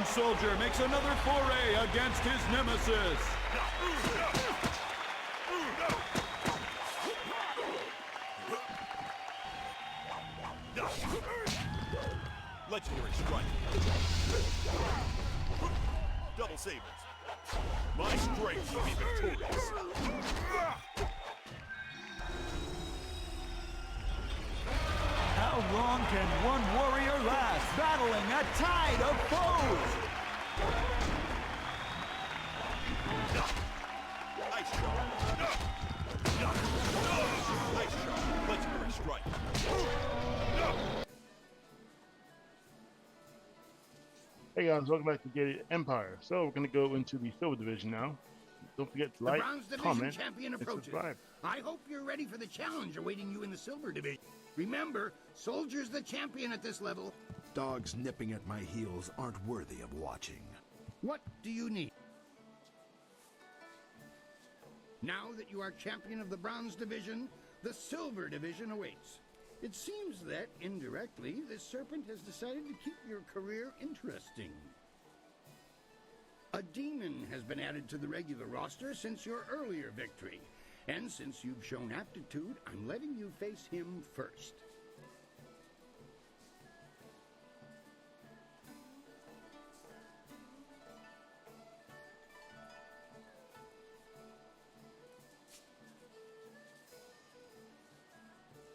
soldier makes another foray against his nemesis. Legendary strike. Double sabers. My strength will be victorious. How long can one warrior last, battling a tide of foes? Ice shot. Ice shot. Legendary strike. Hey guys, welcome back to Jade Empire. So we're going to go into the silver division now. Don't forget to like, comment, champion and approaches. subscribe. I hope you're ready for the challenge awaiting you in the silver division. Remember, Soldier's the champion at this level. Dogs nipping at my heels aren't worthy of watching. What do you need? Now that you are champion of the bronze division, the silver division awaits. It seems that, indirectly, this serpent has decided to keep your career interesting. A demon has been added to the regular roster since your earlier victory. And since you've shown aptitude, I'm letting you face him first.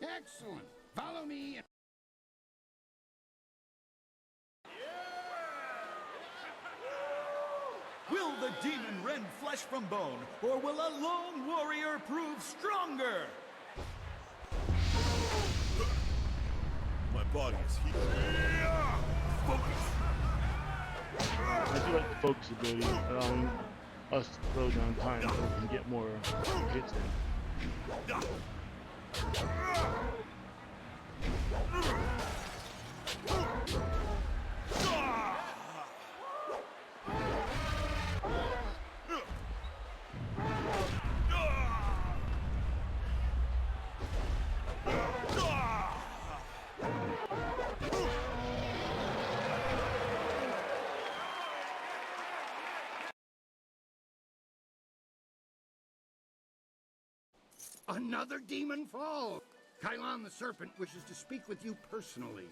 Excellent. Follow me. Will the demon rend flesh from bone, or will a lone warrior prove stronger? My body is heated. Focus. I do like the focus ability, allowing us to slow down time so we can get more hits in. Another demon fall! Kai Lan the Serpent wishes to speak with you personally.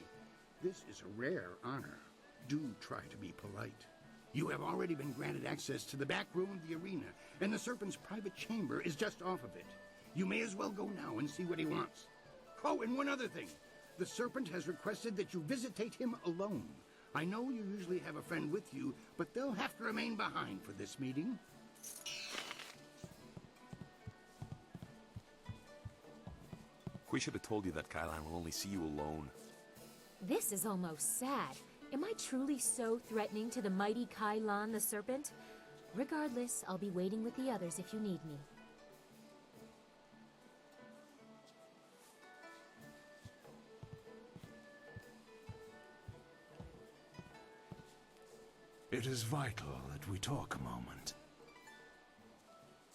This is a rare honor. Do try to be polite. You have already been granted access to the back room of the arena, and the Serpent's private chamber is just off of it. You may as well go now and see what he wants. Oh, and one other thing. The Serpent has requested that you visitate him alone. I know you usually have a friend with you, but they'll have to remain behind for this meeting. We should have told you that Kai Lan will only see you alone. This is almost sad. Am I truly so threatening to the mighty Kai Lan the Serpent? Regardless, I'll be waiting with the others if you need me. It is vital that we talk a moment.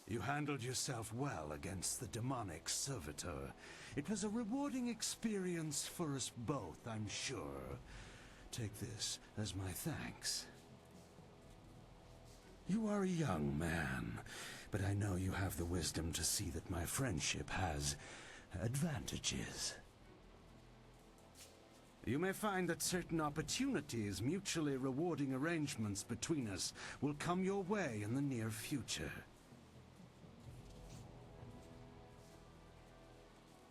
You handled yourself well against the demonic servitor. It was a rewarding experience for us both, I'm sure. Take this as my thanks. You are a young man, but I know you have the wisdom to see that my friendship has advantages. You may find that certain opportunities, mutually rewarding arrangements between us, will come your way in the near future.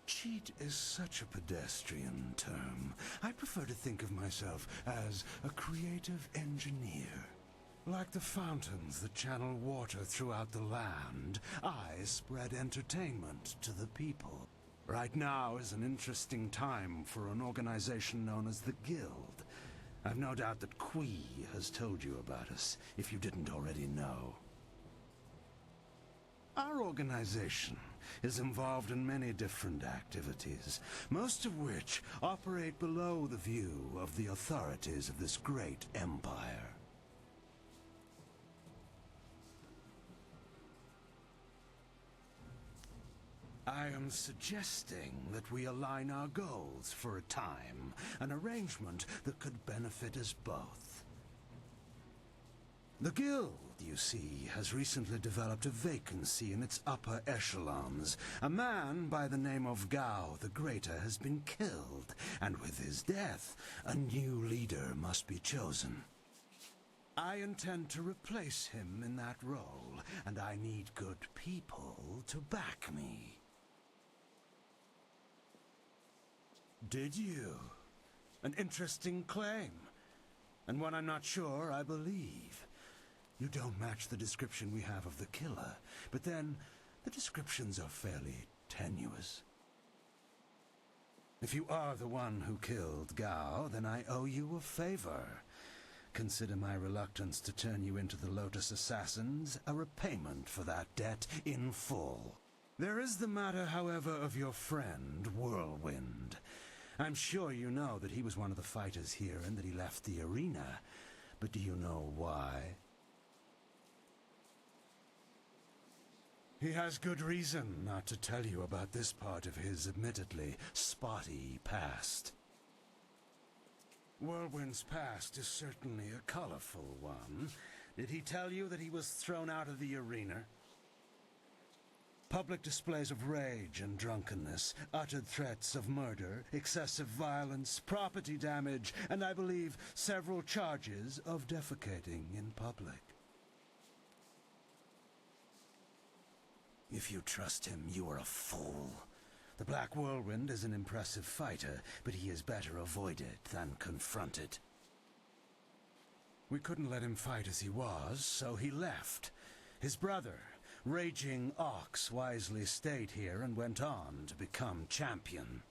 Cheat is such a pedestrian term. I prefer to think of myself as a creative engineer. Like the fountains that channel water throughout the land, I spread entertainment to the people. Right now is an interesting time for an organization known as the Guild. I've no doubt that Kui has told you about us, if you didn't already know. Our organization is involved in many different activities, most of which operate below the view of the authorities of this great empire. I am suggesting that we align our goals for a time, an arrangement that could benefit us both. The guild, you see, has recently developed a vacancy in its upper echelons. A man by the name of Gao the Greater has been killed, and with his death, a new leader must be chosen. I intend to replace him in that role, and I need good people to back me. Did you? An interesting claim, and one I'm not sure I believe. You don't match the description we have of the killer, but then the descriptions are fairly tenuous. If you are the one who killed Gao, then I owe you a favor. Consider my reluctance to turn you into the Lotus Assassins a repayment for that debt in full. There is the matter, however, of your friend, Whirlwind. I'm sure you know that he was one of the fighters here and that he left the arena. But do you know why? He has good reason not to tell you about this part of his admittedly spotty past. Whirlwind's past is certainly a colorful one. Did he tell you that he was thrown out of the arena? Public displays of rage and drunkenness, uttered threats of murder, excessive violence, property damage, and I believe several charges of defecating in public. If you trust him, you are a fool. The Black Whirlwind is an impressive fighter, but he is better avoided than confronted. We couldn't let him fight as he was, so he left. His brother, Raging Ox, wisely stayed here and went on to become champion.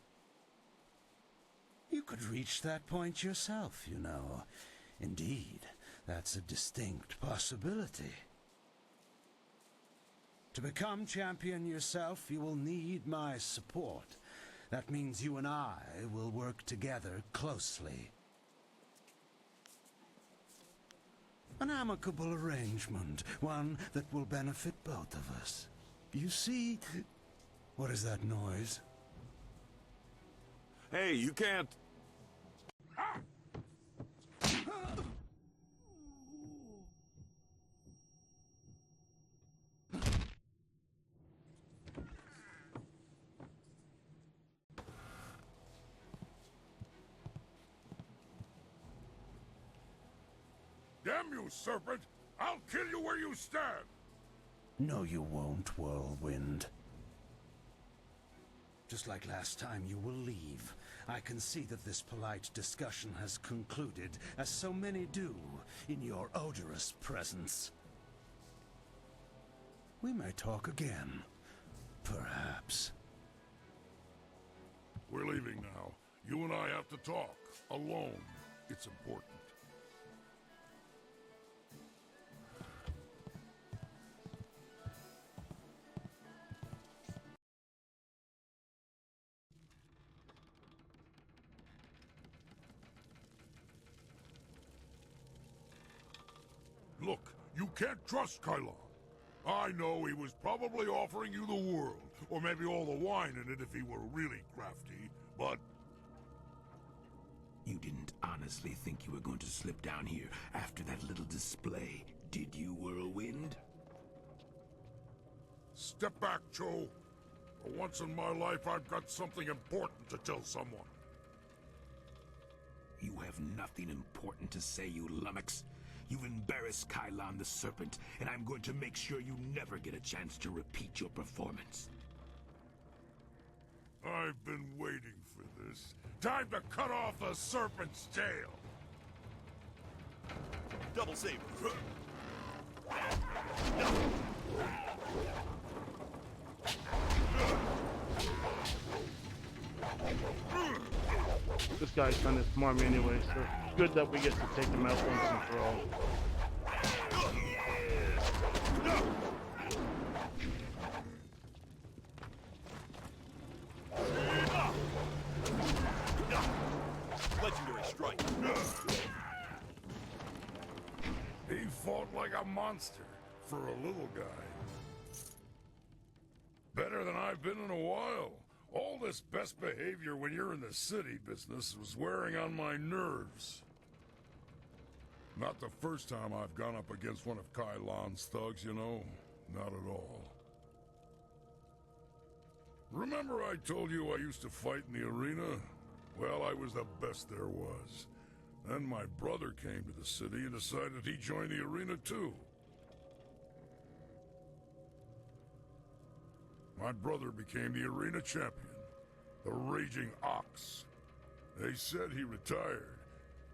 You could reach that point yourself, you know. Indeed, that's a distinct possibility. To become champion yourself, you will need my support. That means you and I will work together closely. An amicable arrangement, one that will benefit both of us. You see... What is that noise? Hey, you can't... Damn you, serpent! I'll kill you where you stand! No, you won't, Whirlwind. Just like last time, you will leave. I can see that this polite discussion has concluded, as so many do, in your odorous presence. We may talk again. Perhaps. We're leaving now. You and I have to talk. Alone. It's important. Look, you can't trust Kai Lan. I know he was probably offering you the world, or maybe all the wine in it if he were really crafty, but... You didn't honestly think you were going to slip down here after that little display, did you, Whirlwind? Step back, Cho. For once in my life, I've got something important to tell someone. You have nothing important to say, you lummox. You've embarrassed Kai Lan the Serpent, and I'm going to make sure you never get a chance to repeat your performance. I've been waiting for this. Time to cut off the serpent's tail! Double saber. This guy's kind of smart anyway, so it's good that we get to take him out once and for all. Legendary strike. He fought like a monster for a little guy. Better than I've been in a while. All this best behavior when you're in the city business was wearing on my nerves. Not the first time I've gone up against one of Kai Lan's thugs, you know. Not at all. Remember I told you I used to fight in the arena? Well, I was the best there was. Then my brother came to the city and decided he'd join the arena too. My brother became the arena champion, the Raging Ox. They said he retired,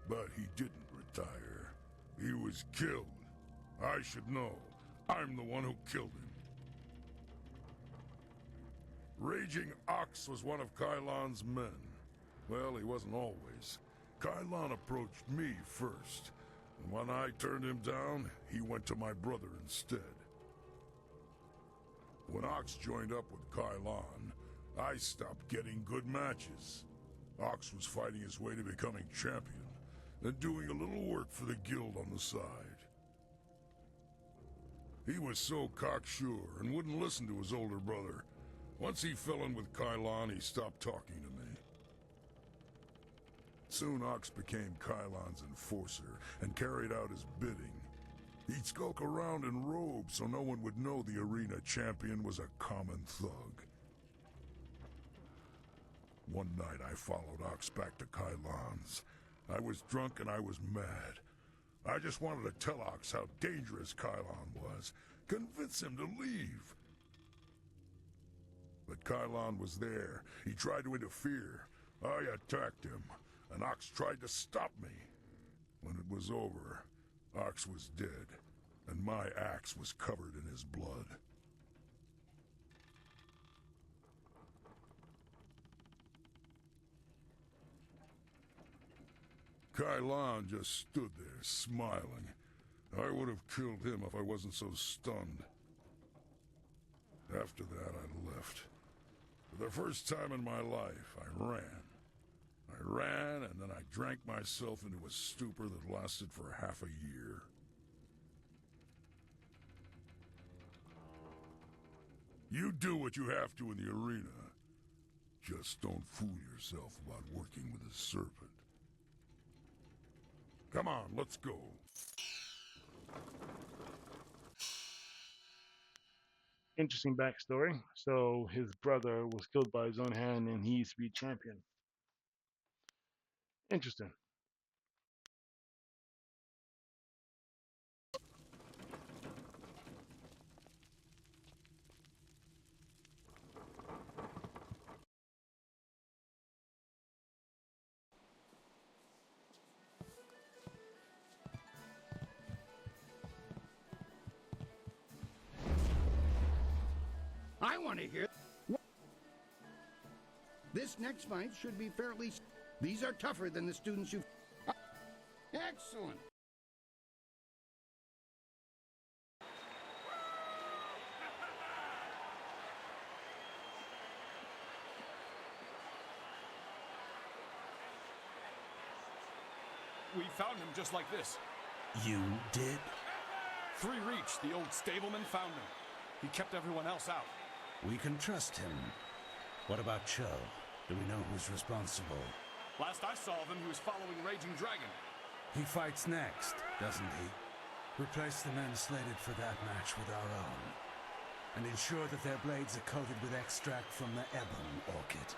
but he didn't retire. He was killed. I should know. I'm the one who killed him. Raging Ox was one of Kai Lan's men. Well, he wasn't always. Kai Lan approached me first, and when I turned him down, he went to my brother instead. When Ox joined up with Kai Lan, I stopped getting good matches. Ox was fighting his way to becoming champion, and doing a little work for the guild on the side. He was so cocksure and wouldn't listen to his older brother. Once he fell in with Kai Lan, he stopped talking to me. Soon Ox became Kai Lan's enforcer and carried out his bidding. He'd skulk around in robes so no one would know the arena champion was a common thug. One night I followed Ox back to Kai Lan's. I was drunk and I was mad. I just wanted to tell Ox how dangerous Kai Lan was, convince him to leave. But Kai Lan was there. He tried to interfere. I attacked him, and Ox tried to stop me. When it was over, Ox was dead, and my axe was covered in his blood. Kai Lan just stood there, smiling. I would have killed him if I wasn't so stunned. After that, I left. For the first time in my life, I ran. I ran, and then I drank myself into a stupor that lasted for half a year. You do what you have to in the arena. Just don't fool yourself about working with a serpent. Come on, let's go. Interesting backstory. So his brother was killed by his own hand and he used to be champion. Interesting. I want to hear. This next fight should be fairly. These are tougher than the students you've. Excellent. We found him just like this. You did? 3 Reach, the old stableman, found him. He kept everyone else out. We can trust him. What about Cho? Do we know who's responsible? Last I saw of him, he was following Raging Dragon. He fights next, doesn't he? Replace the men slated for that match with our own. And ensure that their blades are coated with extract from the Ebon Orchid.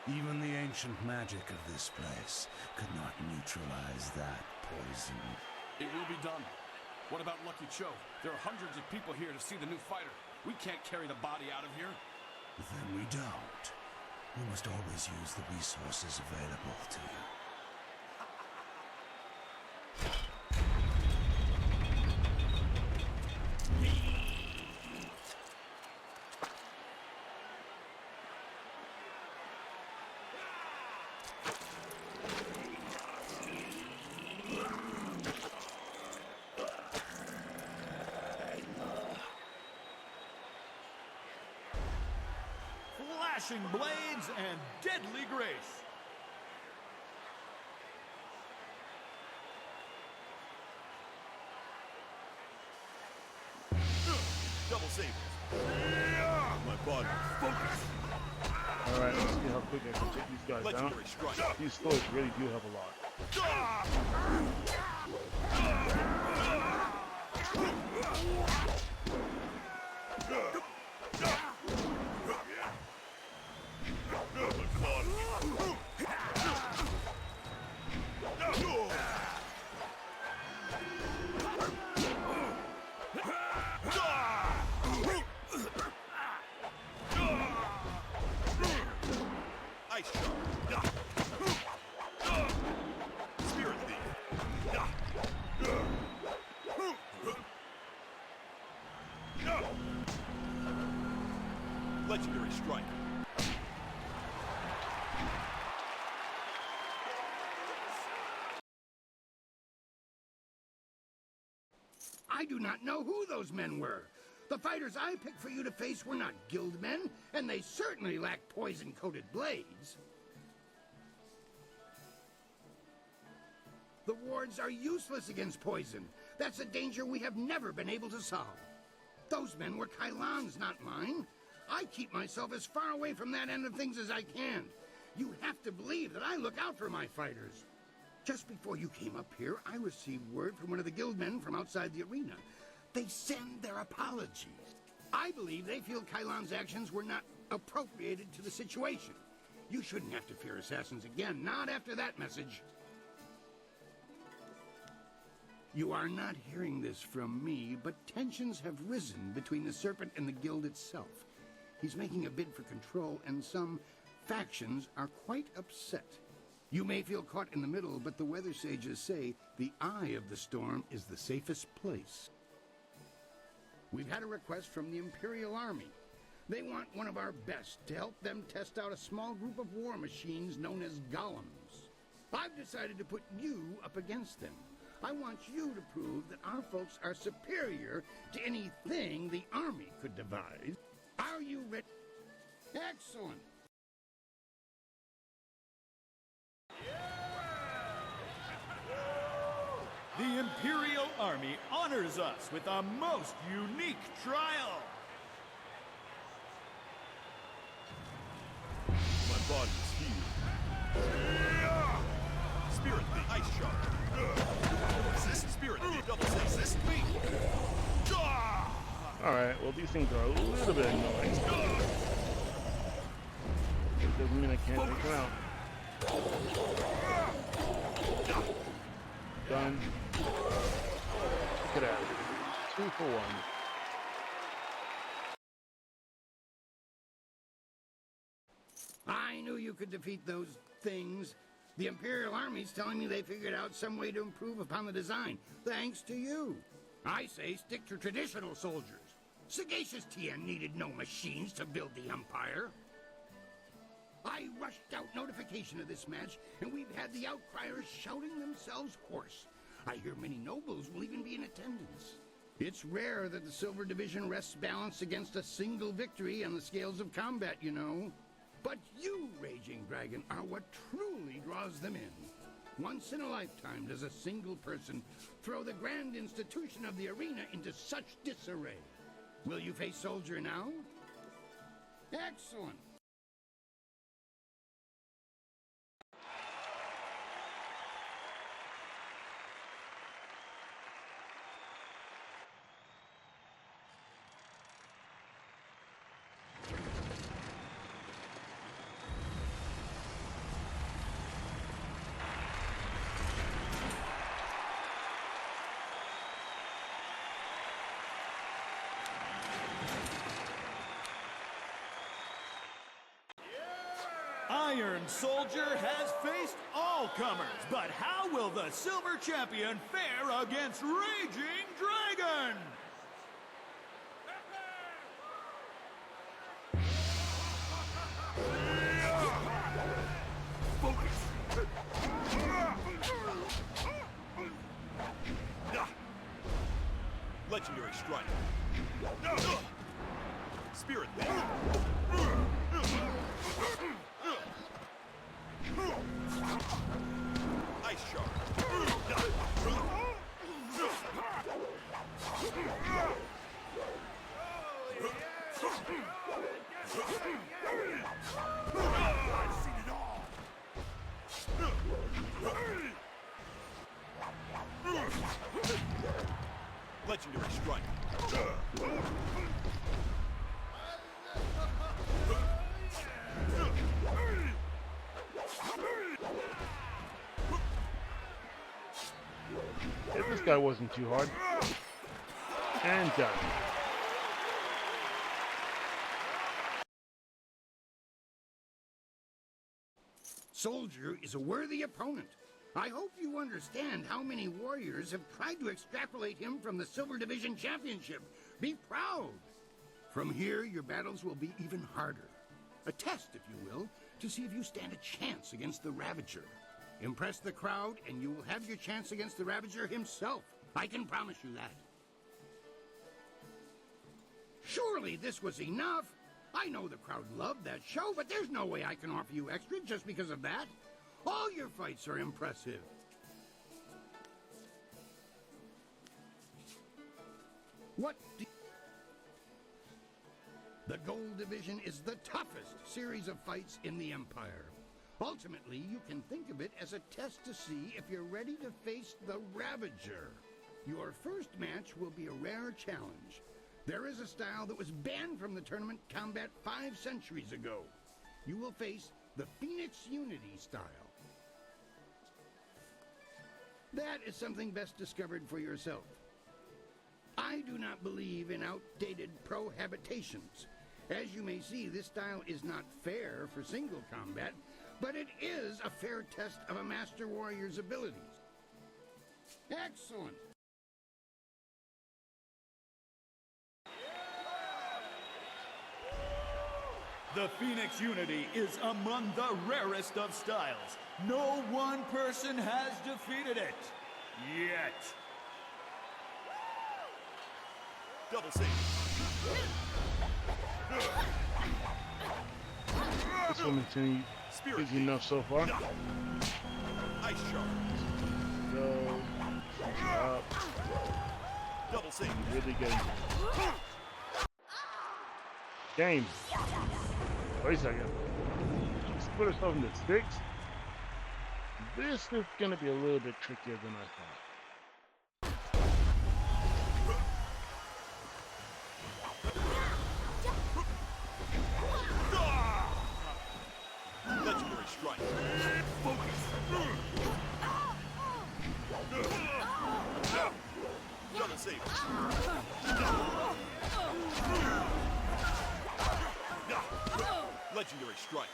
Even the ancient magic of this place could not neutralize that poison. It will be done. What about Lucky Cho? There are hundreds of people here to see the new fighter. We can't carry the body out of here. Then we don't. We must always use the resources available to you. Flashing blades and deadly grace. Double save. My body focus. Alright, let's see how quick I can take these guys down. Legendary strike. These stories really do have a lot. Legendary strike. I do not know who those men were. The fighters I picked for you to face were not guild men, and they certainly lacked poison-coated blades. The wards are useless against poison. That's a danger we have never been able to solve. Those men were Kai Lan's, not mine. I keep myself as far away from that end of things as I can. You have to believe that I look out for my fighters. Just before you came up here, I received word from one of the guild men from outside the arena. They send their apologies. I believe they feel Kai Lan's actions were not appropriated to the situation. You shouldn't have to fear assassins again, not after that message. You are not hearing this from me, but tensions have risen between the Serpent and the guild itself. He's making a bid for control, and some factions are quite upset. You may feel caught in the middle, but the weather sages say the eye of the storm is the safest place. We've had a request from the Imperial Army. They want one of our best to help them test out a small group of war machines known as Golems. I've decided to put you up against them. I want you to prove that our folks are superior to anything the Army could devise. Are you ready? Excellent. The Imperial Army honors us with a most unique trial. My body is healed. Spirit the ice shark. Assist spirit the double assist me. Alright, well these things are a little bit annoying. It doesn't mean I can't take them out. Done. Look at that. 2 for 1. I knew you could defeat those things. The Imperial Army's telling me they figured out some way to improve upon the design, thanks to you. I say stick to traditional soldiers. Sagacious Tien needed no machines to build the Empire. I rushed out notification of this match, and we've had the outcriers shouting themselves hoarse. I hear many nobles will even be in attendance. It's rare that the Silver Division rests balanced against a single victory on the scales of combat, you know. But you, Raging Dragon, are what truly draws them in. Once in a lifetime does a single person throw the grand institution of the arena into such disarray. Will you face Soldier now? Excellent. Iron Soldier has faced all comers, but how will the Silver Champion fare against Raging Dragon? Legendary strike. Spirit ice shark. I've seen it all. guy wasn't too hard. And done. Soldier is a worthy opponent. I hope you understand how many warriors have tried to extrapolate him from the Silver Division Championship. Be proud. From here, your battles will be even harder. A test, if you will, to see if you stand a chance against the Ravager. Impress the crowd, and you will have your chance against the Ravager himself. I can promise you that. Surely this was enough. I know the crowd loved that show, but there's no way I can offer you extra just because of that. All your fights are impressive. The Gold Division is the toughest series of fights in the Empire. Ultimately, you can think of it as a test to see if you're ready to face the Ravager. Your first match will be a rare challenge. There is a style that was banned from the tournament combat 5 centuries ago. You will face the Phoenix Unity style. That is something best discovered for yourself. I do not believe in outdated prohabitations. As you may see, this style is not fair for single combat, but it is a fair test of a Master Warrior's abilities. Excellent! The Phoenix Unity is among the rarest of styles. No one person has defeated it. Yet. Double save. This one is enough so far. Ice shard. Go. Up. Double save. Really good. Game. Wait a second. Let's put ourselves in the sticks. This is going to be a little bit trickier than I thought. Legendary strike. Focus. Double save. Legendary strike.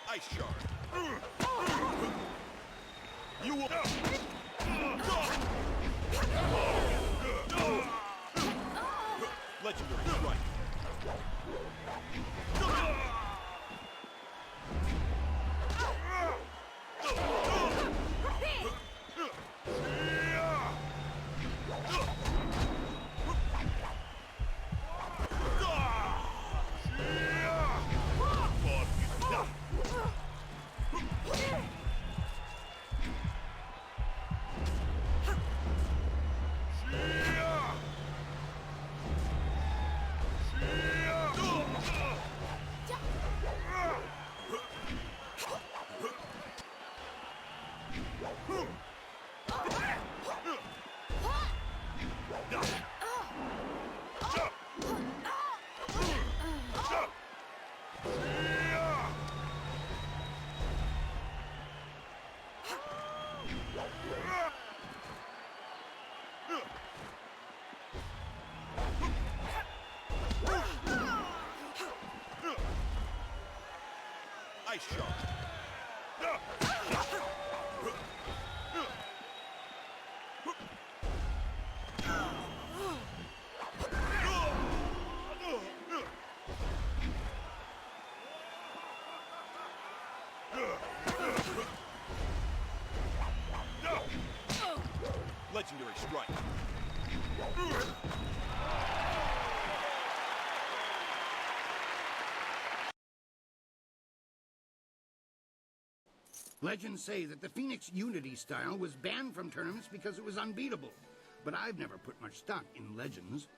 Ice shard. You will. Legendary strike. Ice shard. Legendary strike. Legends say that the Phoenix Unity style was banned from tournaments because it was unbeatable. But I've never put much stock in legends.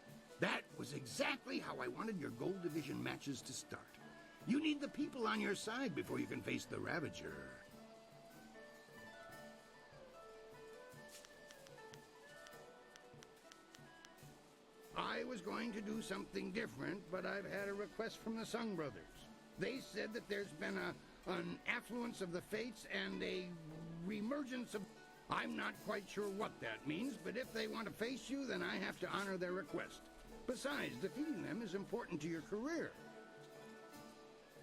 That was exactly how I wanted your Gold Division matches to start. You need the people on your side before you can face the Ravager. going to do something different, but I've had a request from the Sung Brothers. They said that there's been an affluence of the fates and a reemergence of... I'm not quite sure what that means, but if they want to face you, then I have to honor their request. Besides, defeating them is important to your career.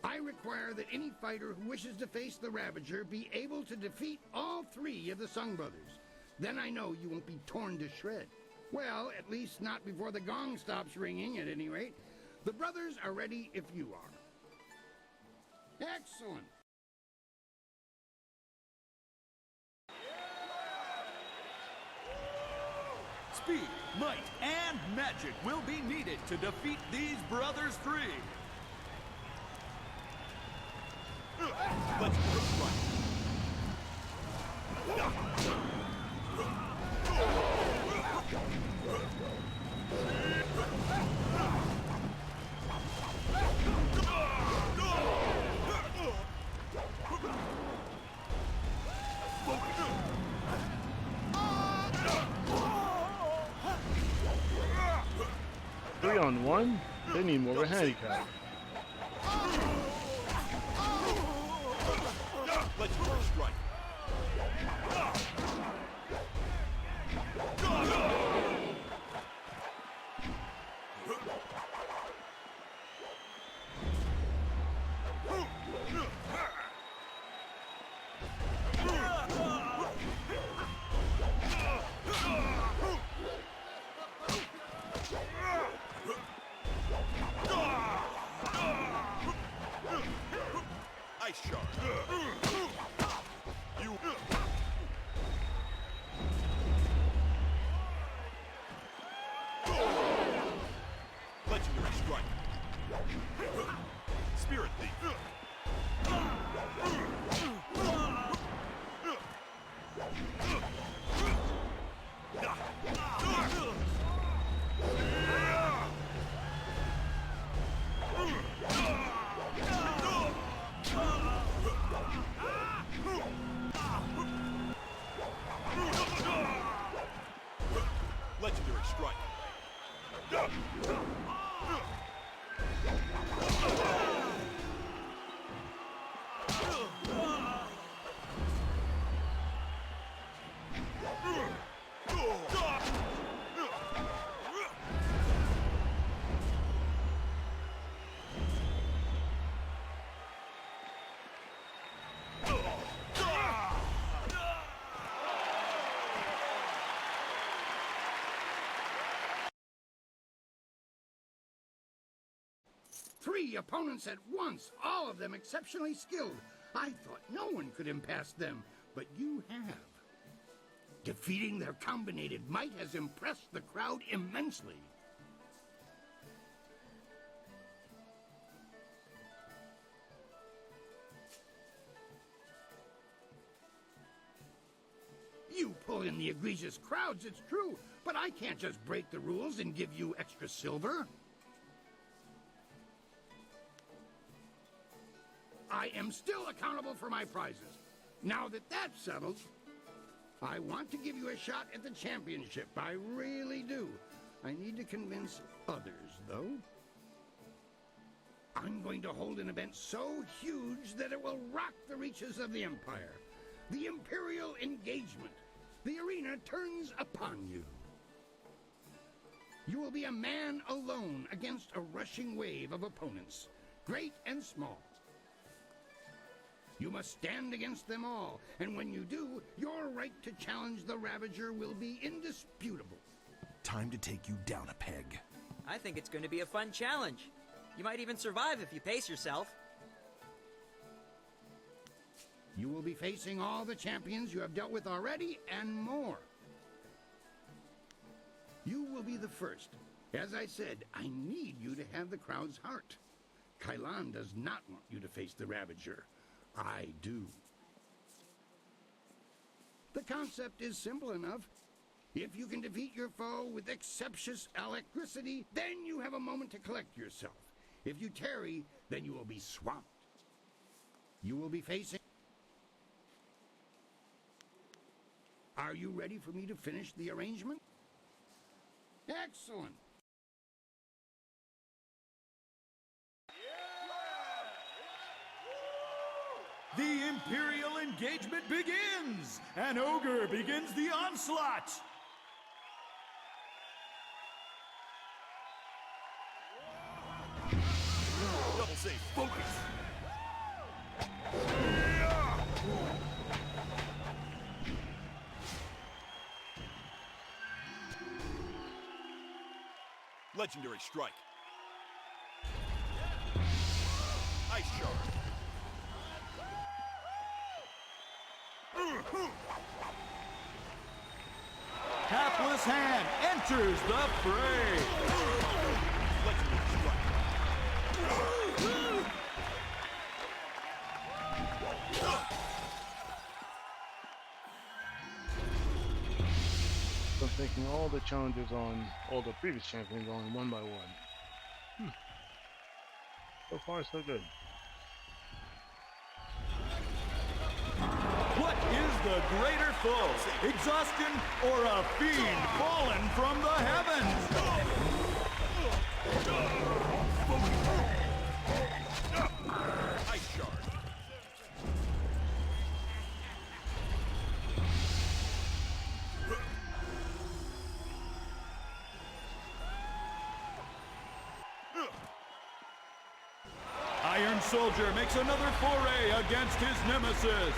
I require that any fighter who wishes to face the Ravager be able to defeat all 3 of the Sung Brothers. Then I know you won't be torn to shreds. Well, at least not before the gong stops ringing, at any rate. The brothers are ready if you are. Excellent. Speed, might, and magic will be needed to defeat these brothers 3. Let's go right. Three on one? They need more of a handicap. Let's first strike. Ice shot. You. Legendary strike. Spirit thief. Legendary strike. Three opponents at once, all of them exceptionally skilled. I thought no one could impass them, but you have. Defeating their combinated might has impressed the crowd immensely. You pull in the egregious crowds, it's true, but I can't just break the rules and give you extra silver. I am still accountable for my prizes. Now that that's settled, I want to give you a shot at the championship. I really do. I need to convince others, though. I'm going to hold an event so huge that it will rock the reaches of the Empire. The Imperial Engagement. The arena turns upon you. You will be a man alone against a rushing wave of opponents, great and small. You must stand against them all, and when you do, your right to challenge the Ravager will be indisputable. Time to take you down a peg. I think it's going to be a fun challenge. You might even survive if you pace yourself. You will be facing all the champions you have dealt with already, and more. You will be the first. As I said, I need you to have the crowd's heart. Kai Lan does not want you to face the Ravager. I do. The concept is simple enough. If you can defeat your foe with exceptious alacrity, then you have a moment to collect yourself. If you tarry, then you will be swamped. You will be facing... Are you ready for me to finish the arrangement? Excellent. The Imperial engagement begins! An ogre begins the onslaught! Double save. Focus. Legendary strike. Ice shard. Hapless Hand enters the fray! Legendary strike. So I'm taking all the challenges on all the previous champions on one by one. So far, so good. What is the greater foe? Exhaustion or a fiend fallen from the heavens? Ice shard. Iron Soldier makes another foray against his nemesis.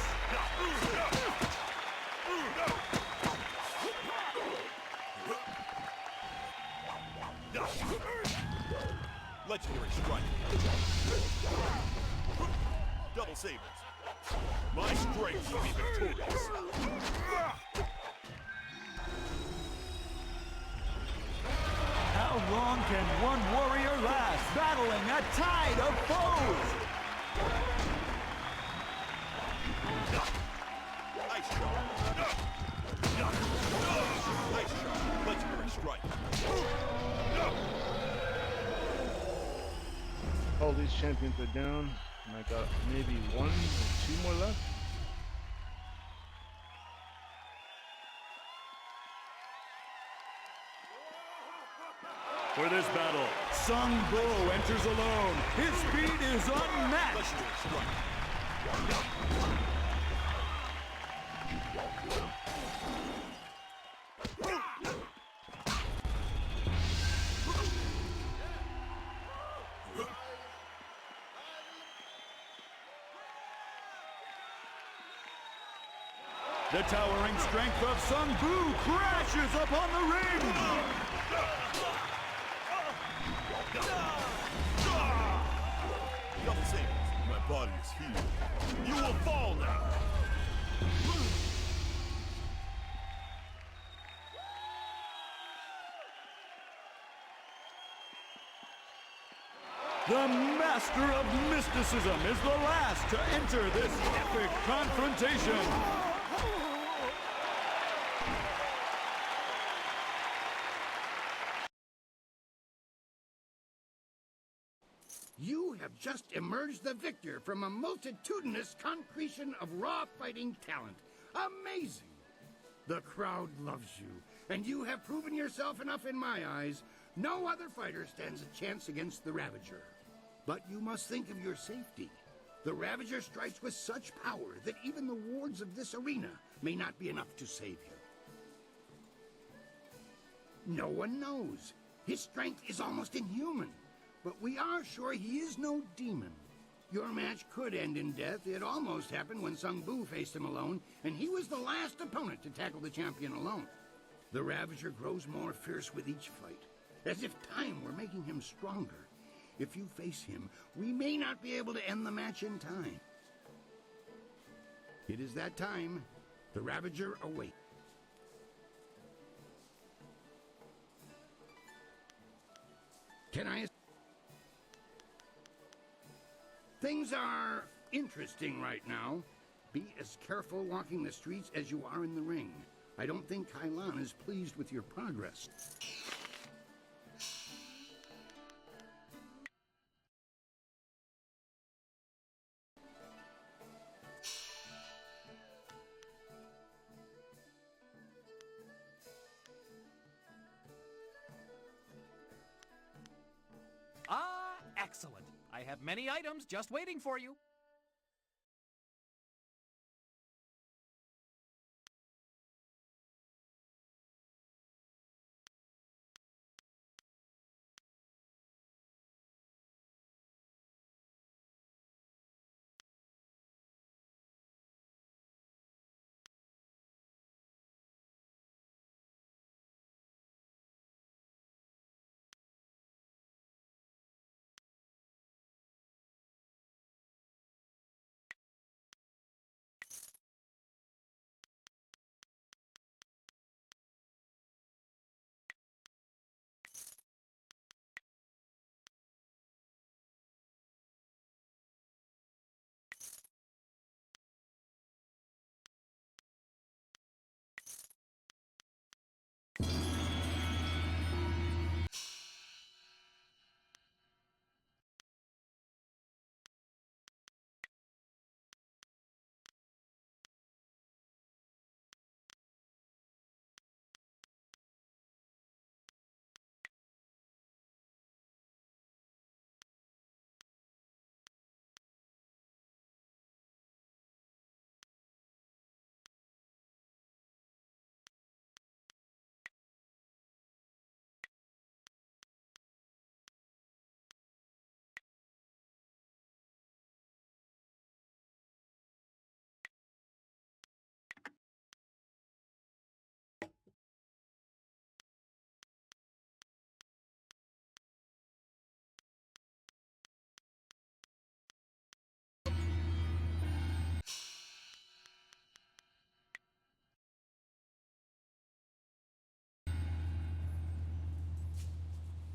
Legendary strike. Double sabers. My strength will be victorious. How long can one warrior last, battling a tide of foes? Ice shard. Ice shard. Legendary strike. All these champions are down, and I got maybe one or two more left. For this battle, Sung Bu enters alone. His speed is unmatched. Legendary strike. The towering strength of Sung Bu crashes upon the ring. Double sabers. My body is healed. You will fall now. The master of mysticism is the last to enter this epic confrontation. You have just emerged the victor from a multitudinous concretion of raw fighting talent. Amazing! The crowd loves you, and you have proven yourself enough in my eyes. No other fighter stands a chance against the Ravager. But you must think of your safety. The Ravager strikes with such power that even the wards of this arena may not be enough to save you. No one knows. His strength is almost inhuman. But we are sure he is no demon. Your match could end in death. It almost happened when Sung Bu faced him alone, and he was the last opponent to tackle the champion alone. The Ravager grows more fierce with each fight, as if time were making him stronger. If you face him, we may not be able to end the match in time. It is that time. The Ravager awaits. Can I... Things are interesting right now. Be as careful walking the streets as you are in the ring. I don't think Kai Lan is pleased with your progress. Ah, excellent. I have many items just waiting for you.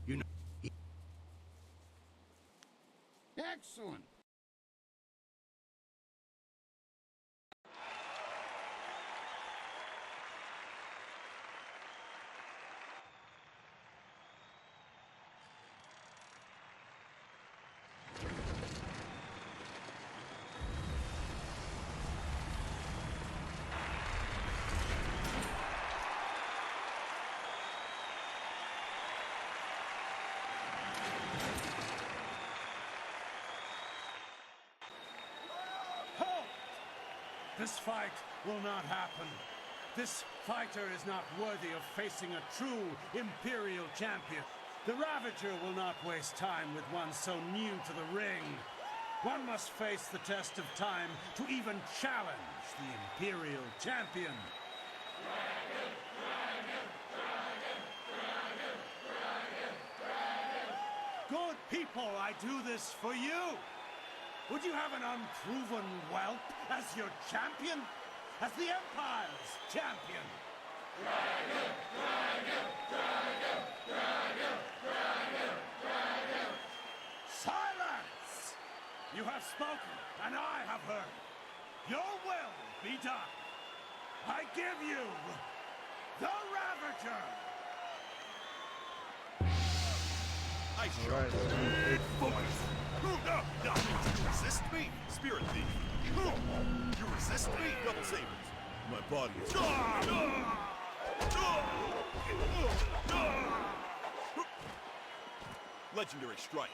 You know. Excellent. This fight will not happen. This fighter is not worthy of facing a true Imperial champion. The Ravager will not waste time with one so new to the ring. One must face the test of time to even challenge the Imperial champion. Good people, I do this for you. Would you have an unproven whelp as your champion? As the Empire's champion? Silence! You have spoken, and I have heard. Your will be done. I give you the Ravager! You resist me? Spirit thief. You resist me? Double sabers. My body is... Legendary strike.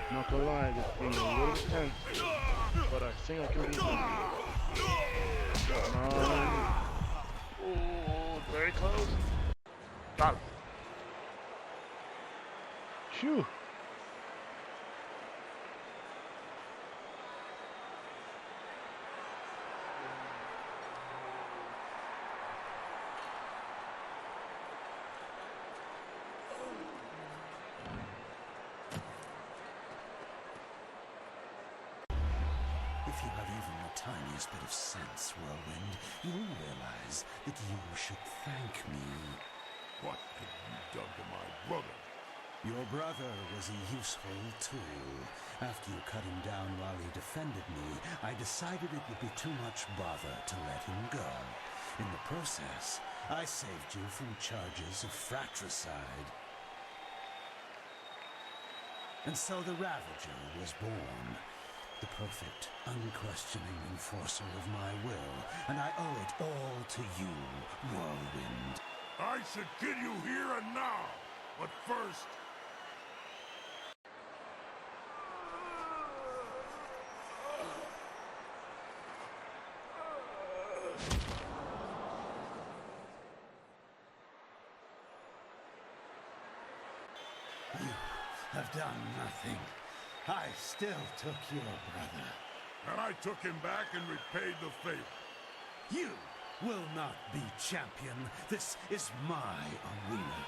Not gonna lie, this thing is a little tense, but I think I can beat it. Come on. Oh, very close. Got it. Phew. If you have even the tiniest bit of sense, Whirlwind, you'll realize that you should thank me. What have you done to my brother? Your brother was a useful tool. After you cut him down while he defended me, I decided it would be too much bother to let him go. In the process, I saved you from charges of fratricide. And so the Ravager was born. The perfect, unquestioning enforcer of my will, and I owe it all to you, Whirlwind. I should kill you here and now, but first... You have done nothing. I still took your brother. And I took him back and repaid the favor. You will not be champion. This is my arena.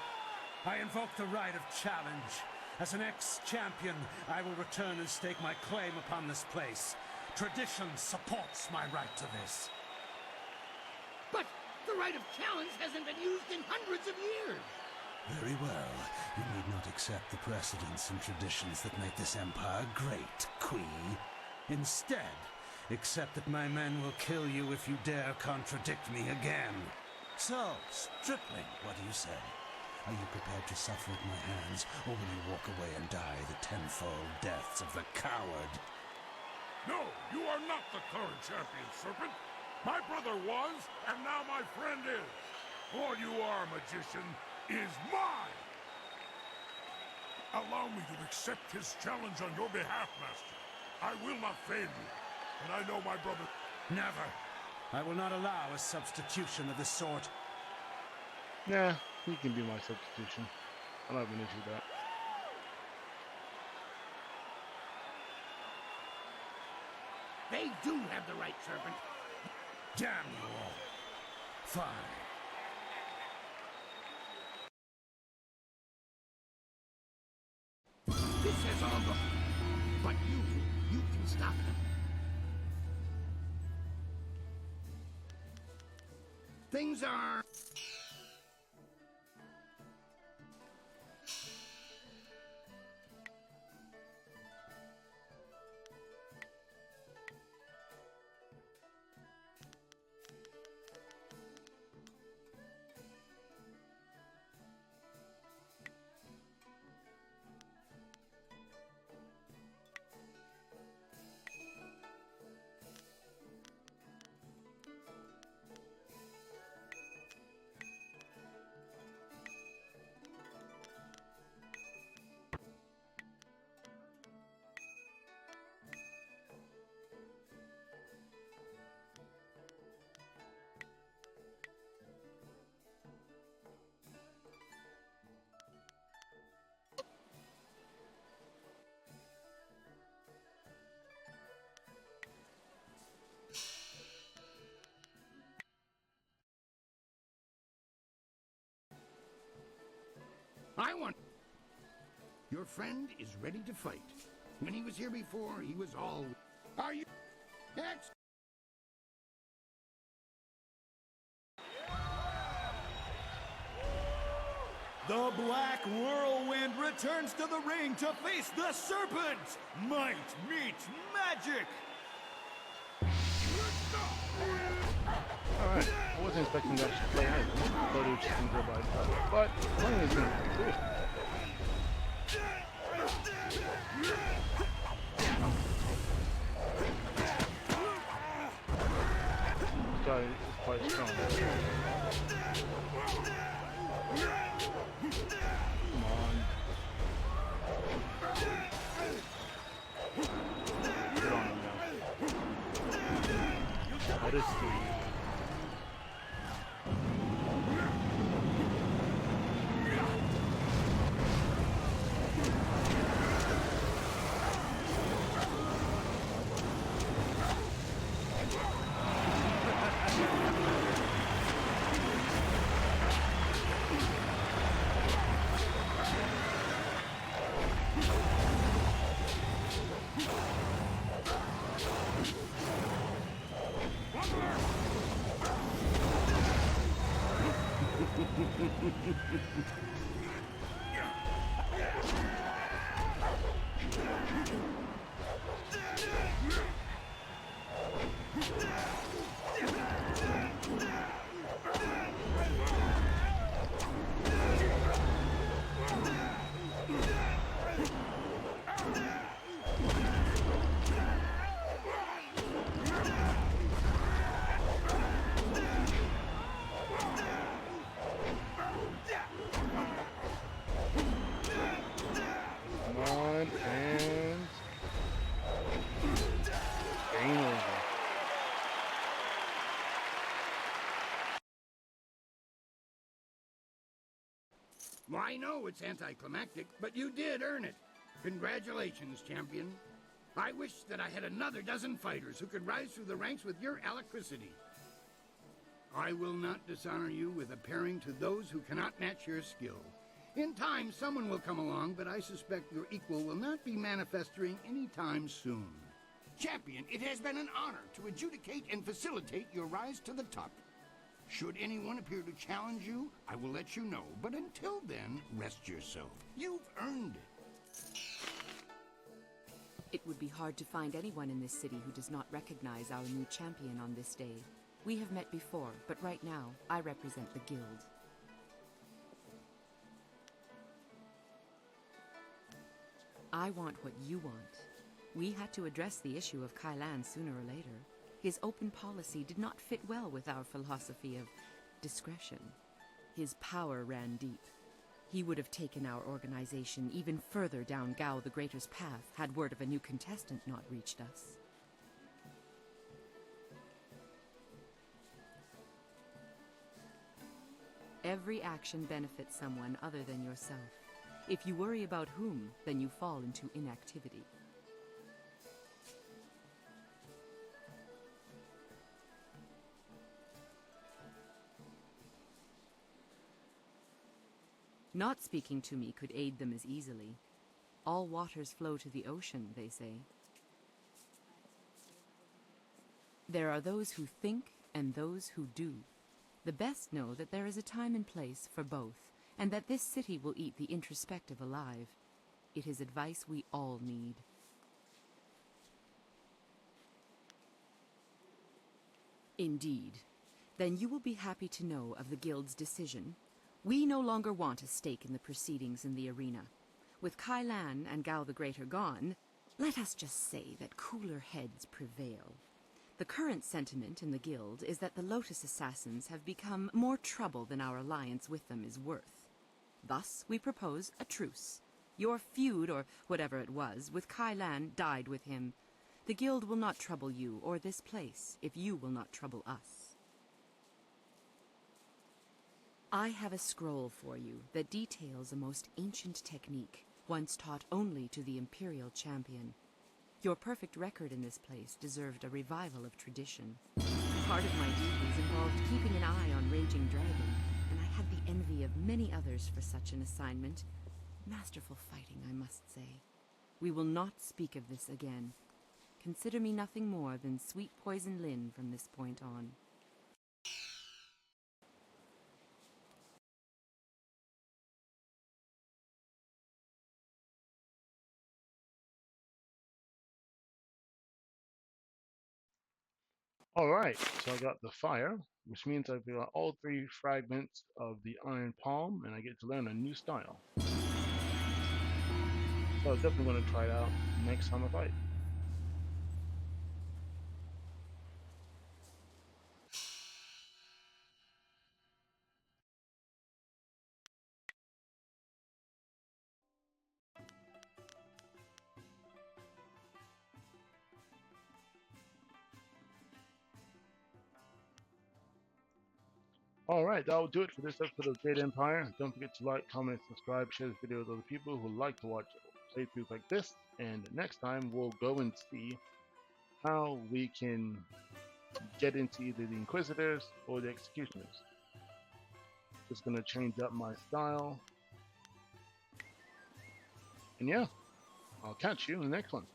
I invoke the right of challenge. As an ex-champion, I will return and stake my claim upon this place. Tradition supports my right to this. But the right of challenge hasn't been used in hundreds of years. Very well. You need not accept the precedents and traditions that make this empire great, Kui. Instead, accept that my men will kill you if you dare contradict me again. So, stripling, what do you say? Are you prepared to suffer at my hands, or will you walk away and die the tenfold deaths of the coward? No, you are not the current champion, Serpent. My brother was, and now my friend is. All you are, magician, is mine! Allow me to accept his challenge on your behalf, Master. I will not fail you, and I know my brother... Never. I will not allow a substitution of this sort. Nah, he can be my substitution. I don't have an issue with that. They do have the right, Serpent. Damn you all. Fine. This has all gone. But you can stop them. Things are... I want... Your friend is ready to fight. When he was here before, he was all... Are you... Next! The Black Whirlwind returns to the ring to face the Serpent! Might meets magic! Alright, I wasn't expecting that to play out. I thought it was just going to go by itself. But playing is going to be cool. This guy is quite strong. Come on. Get on him now. That is Steve. Well, I know it's anticlimactic, but you did earn it. Congratulations, champion. I wish that I had another dozen fighters who could rise through the ranks with your alacrity. I will not dishonor you with a pairing to those who cannot match your skill. In time, someone will come along, but I suspect your equal will not be manifesting anytime soon. Champion, it has been an honor to adjudicate and facilitate your rise to the top. Should anyone appear to challenge you, I will let you know. But until then, rest yourself. You've earned it. It would be hard to find anyone in this city who does not recognize our new champion on this day. We have met before, but right now, I represent the guild. I want what you want. We had to address the issue of Kai Lan sooner or later. His open policy did not fit well with our philosophy of discretion. His power ran deep. He would have taken our organization even further down Gao the Greater's path had word of a new contestant not reached us. Every action benefits someone other than yourself. If you worry about whom, then you fall into inactivity. Not speaking to me could aid them as easily. All waters flow to the ocean, they say. There are those who think and those who do. The best know that there is a time and place for both, and that this city will eat the introspective alive. It is advice we all need. Indeed. Then you will be happy to know of the Guild's decision. We no longer want a stake in the proceedings in the arena. With Kai Lan and Gao the Greater gone, let us just say that cooler heads prevail. The current sentiment in the Guild is that the Lotus Assassins have become more trouble than our alliance with them is worth. Thus, we propose a truce. Your feud, or whatever it was, with Kai Lan died with him. The Guild will not trouble you or this place if you will not trouble us. I have a scroll for you that details a most ancient technique, once taught only to the Imperial champion. Your perfect record in this place deserved a revival of tradition. Part of my duties involved keeping an eye on Raging Dragon, and I had the envy of many others for such an assignment. Masterful fighting, I must say. We will not speak of this again. Consider me nothing more than sweet poison Lin from this point on. Alright, so I got the fire, which means I've got all 3 fragments of the iron palm, and I get to learn a new style. So I'm definitely going to try it out next time I fight. Alright, that will do it for this episode of Jade Empire. Don't forget to like, comment, subscribe, share this video with other people who like to watch playthroughs like this. And next time we'll go and see how we can get into either the Inquisitors or the Executioners. Just gonna change up my style. And yeah, I'll catch you in the next one.